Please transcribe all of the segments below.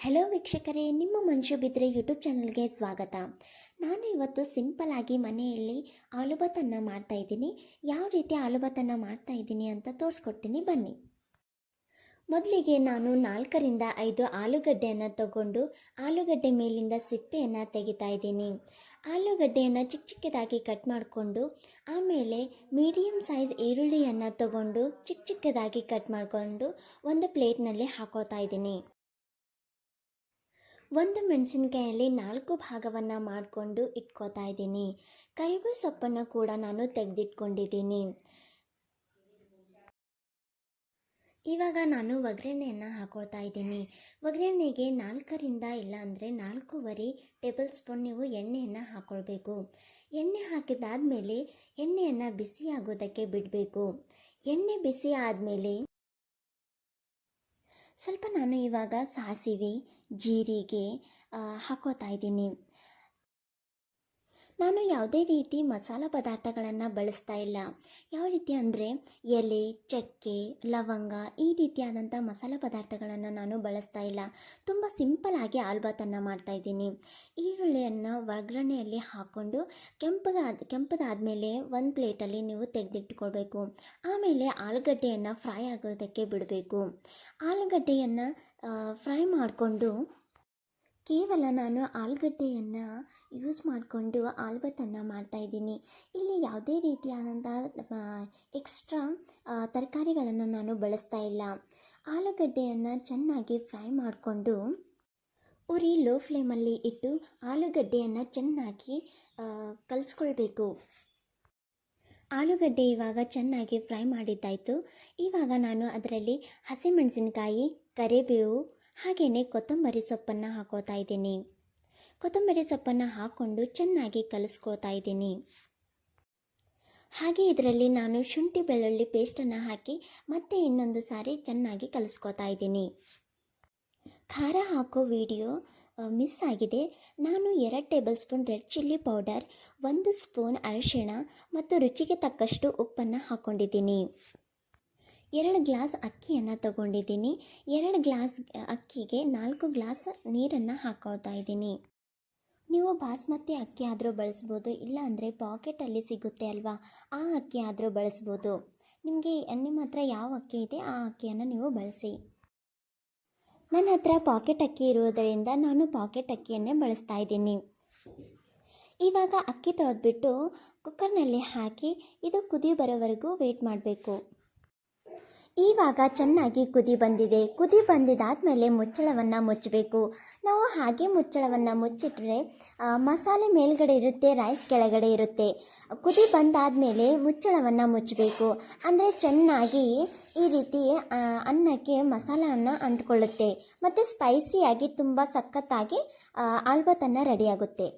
Hello ವೀಕ್ಷಕರೇ, ನಿಮ್ಮ ಮಂಜು ಬಿದ್ರೆ ಯೂಟ್ಯೂಬ್ ಚಾನಲ್ಗೆ ಸ್ವಾಗತ. ನಾನು ಇವತ್ತು ಸಿಂಪಲ್ ಆಗಿ ಮನೆಯಲ್ಲಿ ಆಲೂಬತ್ತನ್ನು ಮಾಡ್ತಾ ಇದ್ದೀನಿ. ಯಾವ ರೀತಿ ಆಲೂಬತ್ತನ್ನು ಮಾಡ್ತಾ ಇದ್ದೀನಿ ಅಂತ ತೋರಿಸ್ಕೊಡ್ತೀನಿ, ಬನ್ನಿ. ಮೊದಲಿಗೆ ನಾನು 4ರಿಂದ 5 ಆಲೂಗಡ್ಡೆಯನ್ನು ತಗೊಂಡು ಆಲೂಗಡ್ಡೆ ಮೇಲಿಂದ ಸಿಪ್ಪೆಯನ್ನು ತೆಗಿತಾ ಇದ್ದೀನಿ. ಆಲೂಗಡ್ಡೆಯನ್ನು ಚಿಕ್ಕ ಚಿಕ್ಕದಾಗಿ ಕಟ್ ಮಾಡಿಕೊಂಡು ಆಮೇಲೆ ಮೀಡಿಯಮ್ ಸೈಜ್ ಈರುಳ್ಳಿಯನ್ನು ತಗೊಂಡು ಚಿಕ್ಕ ಚಿಕ್ಕದಾಗಿ ಕಟ್ ಮಾಡಿಕೊಂಡು ಒಂದು ಪ್ಲೇಟ್ನಲ್ಲಿ ಹಾಕೋತಾ ಇದ್ದೀನಿ. ಒಂದು ಮೆಣಸಿನಕಾಯಲ್ಲಿ 4 ಭಾಗವನ್ನು ಮಾಡಿಕೊಂಡು ಇಟ್ಕೋತಾ ಇದ್ದೀನಿ. ಕರಿಬೇವು ಸೊಪ್ಪನ್ನು ಕೂಡ ನಾನು ತೆಗೆದಿಟ್ಕೊಂಡಿದ್ದೀನಿ. ಇವಾಗ ನಾನು ಒಗ್ಗರಣೆಯನ್ನು ಹಾಕೊಳ್ತಾ ಇದ್ದೀನಿ. ಒಗ್ಗರಣೆಗೆ 4ರಿಂದ ಇಲ್ಲ ಅಂದರೆ 4.5 ಟೇಬಲ್ ಸ್ಪೂನ್ ನೀವು ಎಣ್ಣೆಯನ್ನು ಹಾಕ್ಕೊಳ್ಬೇಕು. ಎಣ್ಣೆ ಹಾಕಿದಾದಮೇಲೆ ಎಣ್ಣೆಯನ್ನು ಬಿಸಿ ಆಗೋದಕ್ಕೆ ಬಿಡಬೇಕು. ಎಣ್ಣೆ ಬಿಸಿ ಆದಮೇಲೆ ಸ್ವಲ್ಪ ನಾನು ಇವಾಗ ಸಾಸಿವೆ, ಜೀರಿಗೆ ಹಾಕೋತಾ ಇದ್ದೀನಿ. ನಾನು ಯಾವುದೇ ರೀತಿ ಮಸಾಲ ಪದಾರ್ಥಗಳನ್ನು ಬಳಸ್ತಾ ಇಲ್ಲ. ಯಾವ ರೀತಿ ಅಂದರೆ ಎಲೆ, ಚಕ್ಕೆ, ಲವಂಗ ಈ ರೀತಿಯಾದಂಥ ಮಸಾಲ ಪದಾರ್ಥಗಳನ್ನು ನಾನು ಬಳಸ್ತಾ ಇಲ್ಲ. ತುಂಬ ಸಿಂಪಲ್ಲಾಗಿ ಆಲೂಬತ್ತನ್ನು ಮಾಡ್ತಾಯಿದ್ದೀನಿ. ಈರುಳ್ಳಿಯನ್ನು ಒಗ್ಗರಣೆಯಲ್ಲಿ ಹಾಕ್ಕೊಂಡು ಕೆಂಪದಾದಮೇಲೆ ಒಂದು ಪ್ಲೇಟಲ್ಲಿ ನೀವು ತೆಗೆದಿಟ್ಕೊಳ್ಬೇಕು. ಆಮೇಲೆ ಆಲೂಗಡ್ಡೆಯನ್ನು ಫ್ರೈ ಆಗೋದಕ್ಕೆ ಬಿಡಬೇಕು. ಆಲೂಗಡ್ಡೆಯನ್ನು ಫ್ರೈ ಮಾಡಿಕೊಂಡು ಕೇವಲ ನಾನು ಆಲೂಗಡ್ಡೆಯನ್ನು ಯೂಸ್ ಮಾಡಿಕೊಂಡು ಆಲೂಬತ್ತನ್ನು ಮಾಡ್ತಾಯಿದ್ದೀನಿ. ಇಲ್ಲಿ ಯಾವುದೇ ರೀತಿಯಾದಂಥ ಎಕ್ಸ್ಟ್ರಾ ತರಕಾರಿಗಳನ್ನು ನಾನು ಬಳಸ್ತಾ ಇಲ್ಲ. ಆಲೂಗಡ್ಡೆಯನ್ನು ಚೆನ್ನಾಗಿ ಫ್ರೈ ಮಾಡಿಕೊಂಡು ಉರಿ ಲೋ ಫ್ಲೇಮಲ್ಲಿ ಇಟ್ಟು ಆಲೂಗಡ್ಡೆಯನ್ನು ಚೆನ್ನಾಗಿ ಕಲಿಸ್ಕೊಳ್ಬೇಕು. ಆಲೂಗಡ್ಡೆ ಇವಾಗ ಚೆನ್ನಾಗಿ ಫ್ರೈ ಮಾಡಿದ್ದಾಯಿತು. ಇವಾಗ ನಾನು ಅದರಲ್ಲಿ ಹಸಿಮೆಣಸಿನಕಾಯಿ, ಕರಿಬೇವು ಹಾಗೆಯೇ ಕೊತ್ತಂಬರಿ ಸೊಪ್ಪನ್ನು ಹಾಕೋತಾ ಇದ್ದೀನಿ. ಕೊತ್ತಂಬರಿ ಸೊಪ್ಪನ್ನು ಹಾಕ್ಕೊಂಡು ಚೆನ್ನಾಗಿ ಕಲಿಸ್ಕೊತಾ ಇದ್ದೀನಿ. ಹಾಗೆ ಇದರಲ್ಲಿ ನಾನು ಶುಂಠಿ ಬೆಳ್ಳುಳ್ಳಿ ಪೇಸ್ಟನ್ನು ಹಾಕಿ ಮತ್ತೆ ಇನ್ನೊಂದು ಸಾರಿ ಚೆನ್ನಾಗಿ ಕಲಿಸ್ಕೊತಾ ಇದ್ದೀನಿ. ಖಾರ ಹಾಕೋ ವಿಡಿಯೋ ಮಿಸ್ ಆಗಿದೆ. ನಾನು 2 table spoon red chilli powder, 1 spoon ಅರಿಶಿಣ ಮತ್ತು ರುಚಿಗೆ ತಕ್ಕಷ್ಟು ಉಪ್ಪನ್ನು ಹಾಕ್ಕೊಂಡಿದ್ದೀನಿ. 2 ಗ್ಲಾಸ್ ಅಕ್ಕಿಯನ್ನು ತಗೊಂಡಿದ್ದೀನಿ. 2 ಗ್ಲಾಸ್ ಅಕ್ಕಿಗೆ 4 ಗ್ಲಾಸ್ ನೀರನ್ನು ಹಾಕ್ಕೊಳ್ತಾ ಇದ್ದೀನಿ. ನೀವು ಬಾಸ್ಮತಿ ಅಕ್ಕಿ ಆದರೂ ಬಳಸ್ಬೋದು, ಇಲ್ಲ ಅಂದರೆ ಪಾಕೆಟಲ್ಲಿ ಸಿಗುತ್ತೆ ಅಲ್ವಾ, ಆ ಅಕ್ಕಿ ಆದರೂ ಬಳಸ್ಬೋದು. ನಿಮ್ಮ ಹತ್ರ ಯಾವ ಅಕ್ಕಿ ಇದೆ ಆ ಅಕ್ಕಿಯನ್ನು ನೀವು ಬಳಸಿ. ನನ್ನ ಹತ್ರ ಪಾಕೆಟ್ ಅಕ್ಕಿ ಇರುವುದರಿಂದ ನಾನು ಪಾಕೆಟ್ ಅಕ್ಕಿಯನ್ನೇ ಬಳಸ್ತಾ ಇದ್ದೀನಿ. ಇವಾಗ ಅಕ್ಕಿ ತೊಳೆದ್ಬಿಟ್ಟು ಕುಕ್ಕರ್ನಲ್ಲಿ ಹಾಕಿ ಇದು ಕುದಿ ಬರೋವರೆಗೂ ವೇಟ್ ಮಾಡಬೇಕು. ಇವಾಗ ಚೆನ್ನಾಗಿ ಕುದಿ ಬಂದಿದೆ. ಕುದಿ ಬಂದಿದ್ದಾದಮೇಲೆ ಮುಚ್ಚಳವನ್ನು ಮುಚ್ಚಬೇಕು. ನಾವು ಹಾಗೆ ಮುಚ್ಚಳವನ್ನು ಮುಚ್ಚಿಟ್ರೆ ಮಸಾಲೆ ಮೇಲ್ಗಡೆ ಇರುತ್ತೆ, ರೈಸ್ ಕೆಳಗಡೆ ಇರುತ್ತೆ. ಕುದಿ ಬಂದಾದಮೇಲೆ ಮುಚ್ಚಳವನ್ನು ಮುಚ್ಚಬೇಕು. ಅಂದರೆ ಚೆನ್ನಾಗಿ ಈ ರೀತಿ ಅನ್ನಕ್ಕೆ ಮಸಾಲವನ್ನು ಅಂಟ್ಕೊಳ್ಳುತ್ತೆ ಮತ್ತು ಸ್ಪೈಸಿಯಾಗಿ ತುಂಬ ಸಖತ್ತಾಗಿ ಆಲೂಬತ್ತನ್ನು ರೆಡಿಯಾಗುತ್ತೆ.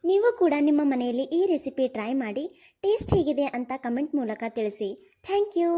ನೀವು ಕೂಡ ನಿಮ್ಮ ಮನೆಯಲ್ಲಿ ಈ ರೆಸಿಪಿ ಟ್ರೈ ಮಾಡಿ ಟೇಸ್ಟ್ ಹೇಗಿದೆ ಅಂತ ಕಮೆಂಟ್ ಮೂಲಕ ತಿಳಿಸಿ. Thank you.